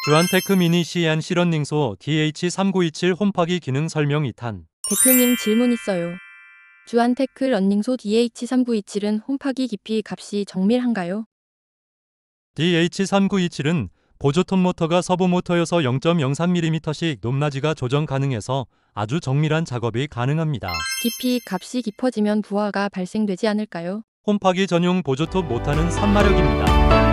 주안테크 미니 시안 실런닝소 DH3927 홈파기 기능 설명 2탄. 대표님 질문 있어요. 주안테크 러닝소 DH3927은 홈파기 깊이 값이 정밀한가요? DH3927은 보조톤 모터가 서브 모터여서 0.03mm씩 높낮이가 조정 가능해서 아주 정밀한 작업이 가능합니다. 깊이 값이 깊어지면 부하가 발생되지 않을까요? 홈파기 전용 보조톱 모터는 3마력입니다.